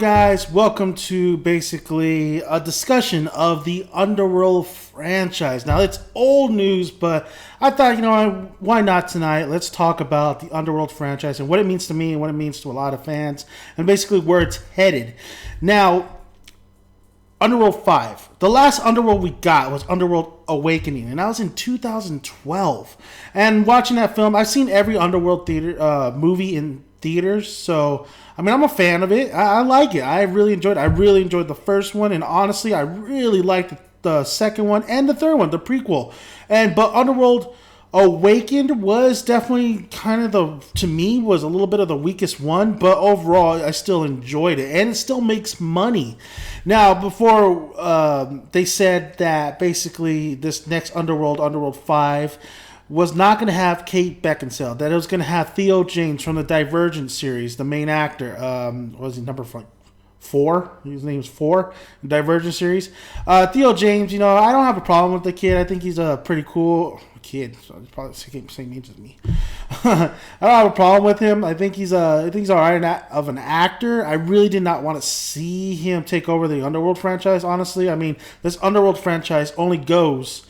Guys, welcome to basically a discussion of the Underworld franchise. Now, it's old news, but I thought, why not tonight? Let's talk about the Underworld franchise and what it means to me and what it means to a lot of fans and basically where it's headed. Now, Underworld 5. The last Underworld we got was Underworld Awakening, and that was in 2012. And watching that film, I've seen every Underworld theater movie in theaters, so I'm a fan of it. I like it. I really enjoyed it. I really enjoyed the first one, and honestly, I really liked the second one and the third one, the prequel. But Underworld Awakened was definitely to me, was a little bit of the weakest one, but overall, I still enjoyed it, and it still makes money. Now, before they said that basically this next Underworld 5, was not going to have Kat Beckinsale, that it was going to have Theo James from the Divergent series, the main actor. What was he, number 4? His name was 4, the Divergent series. Theo James, I don't have a problem with the kid. I think he's a pretty cool kid. So he's probably the same age as me. I don't have a problem with him. I think he's all right of an actor. I really did not want to see him take over the Underworld franchise, honestly. This Underworld franchise only goes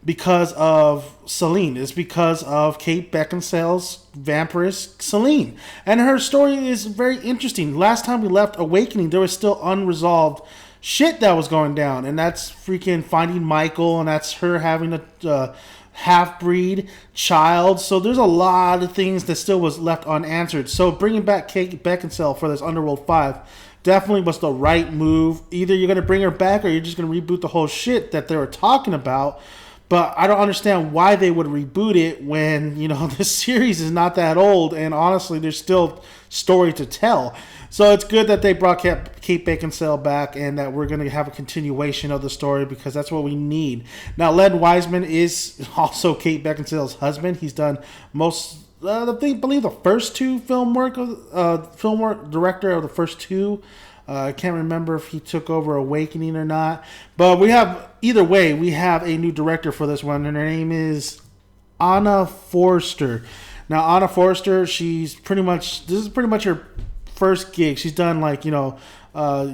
because of Celine. It's because of Kat Beckinsale's vampiress Celine. And her story is very interesting. Last time we left Awakening, there was still unresolved shit that was going down. And that's freaking finding Michael, and that's her having a half-breed child. So there's a lot of things that still was left unanswered. So bringing back Kat Beckinsale for this Underworld 5 definitely was the right move. Either you're going to bring her back or you're just going to reboot the whole shit that they were talking about. But I don't understand why they would reboot it when, this series is not that old. And honestly, there's still story to tell. So it's good that they brought Kat Beckinsale back and that we're going to have a continuation of the story because that's what we need. Now, Len Wiseman is also Kat Beckinsale's husband. He's done I believe the first two film work, director of the first two. I can't remember if he took over Awakening or not. But either way, we have a new director for this one, and her name is Anna Forster. Now, Anna Forster, this is pretty much her first gig. She's done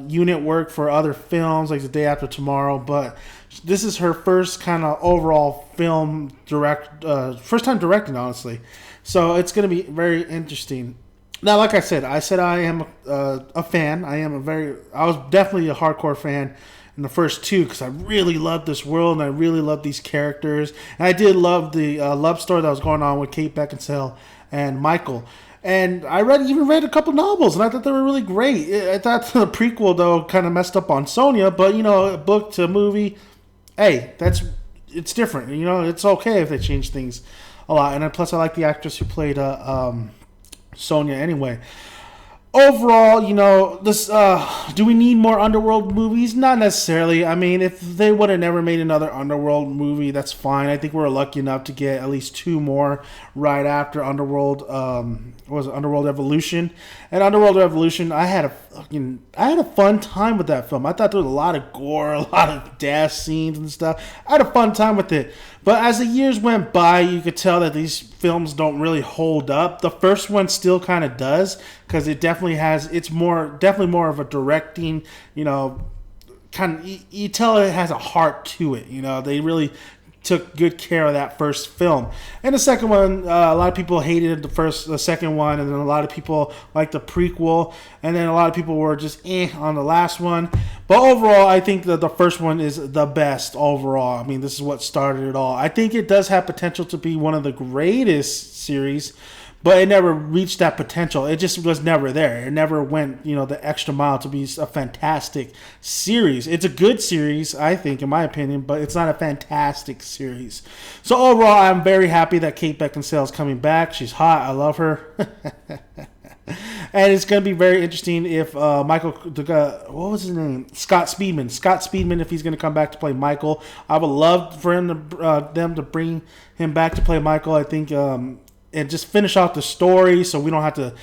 unit work for other films, like The Day After Tomorrow, but this is her first kind of overall film first time directing, honestly. So it's going to be very interesting. Now, like I said I am a fan. I was definitely a hardcore fan in the first two because I really loved this world and I really loved these characters. And I did love the love story that was going on with Kat Beckinsale and Michael. And I even read a couple novels, and I thought they were really great. I thought the prequel, though, kind of messed up on Sonya, but, a book to a movie, hey, it's different. It's okay if they change things a lot. And plus, I like the actress who played Sonya anyway. Overall, this do we need more Underworld movies? Not necessarily. If they would have never made another Underworld movie, that's fine. I think we're lucky enough to get at least 2 more right after Underworld. Underworld Evolution? And Underworld Evolution, I had a fun time with that film. I thought there was a lot of gore, a lot of death scenes and stuff. I had a fun time with it. But as the years went by, you could tell that these films don't really hold up. The first one still kind of does, because it definitely has. It's definitely more of a directing. You tell it has a heart to it. They really took good care of that first film. And the second one, a lot of people hated the second one, and then a lot of people liked the prequel, and then a lot of people were just on the last one. But overall, I think that the first one is the best overall. This is what started it all. I think it does have potential to be one of the greatest series, but it never reached that potential. It just was never there. It never went, the extra mile to be a fantastic series. It's a good series, I think, in my opinion, but it's not a fantastic series. So overall, I'm very happy that Kat Beckinsale is coming back. She's hot. I love her. And it's going to be very interesting if Michael, what was his name? Scott Speedman, if he's going to come back to play Michael. I would love for them to bring him back to play Michael. I think, and just finish out the story so we don't have to,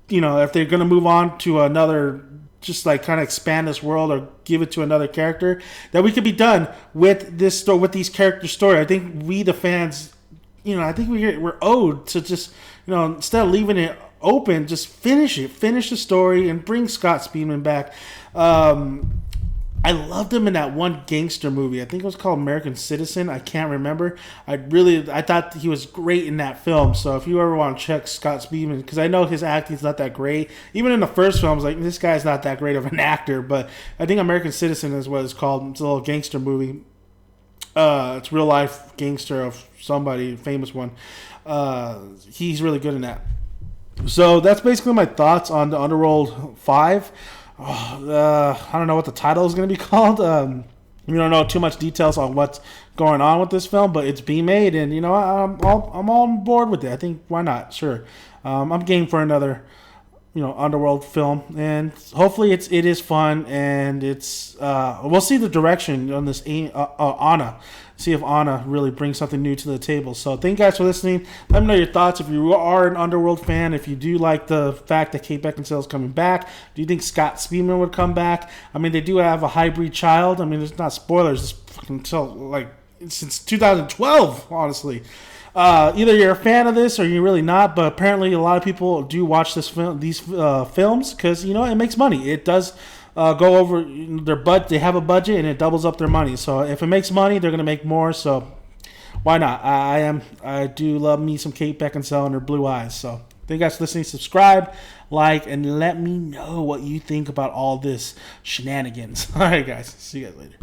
if they're going to move on to another, just kind of expand this world or give it to another character, that we could be done with this story, with these character story. I think we, the fans, I think we're owed to just, instead of leaving it open, just finish the story, and bring Scott Speedman back. I loved him in that one gangster movie. I think it was called American Citizen. I can't remember. I thought he was great in that film. So if you ever want to check Scott Speedman, because I know his acting's not that great. Even in the first film, I was like, this guy's not that great of an actor. But I think American Citizen is what it's called. It's a little gangster movie. It's real life gangster of somebody, famous one. He's really good in that. So that's basically my thoughts on the Underworld 5. I don't know what the title is going to be called. We don't know too much details on what's going on with this film, but it's being made, and I'm all on board with it. I think why not? Sure, I'm game for another Underworld film, and hopefully it is fun, and it's we'll see the direction on this Anna. See if Anna really brings something new to the table. So thank you guys for listening. Let me know your thoughts. If you are an Underworld fan, if you do like the fact that Kat Beckinsale is coming back, do you think Scott Speedman would come back? I mean, they do have a hybrid child. I mean, it's not spoilers. It's until since 2012, honestly. Either you're a fan of this or you're really not, but apparently a lot of people do watch these films because it makes money. It does go over their budget. They have a budget and it doubles up their money. So if it makes money, they're gonna make more. So why not? I do love me some Kat Beckinsale and her blue eyes. So thank you guys for listening. Subscribe, like, and let me know what you think about all this shenanigans. All right, guys. See you guys later.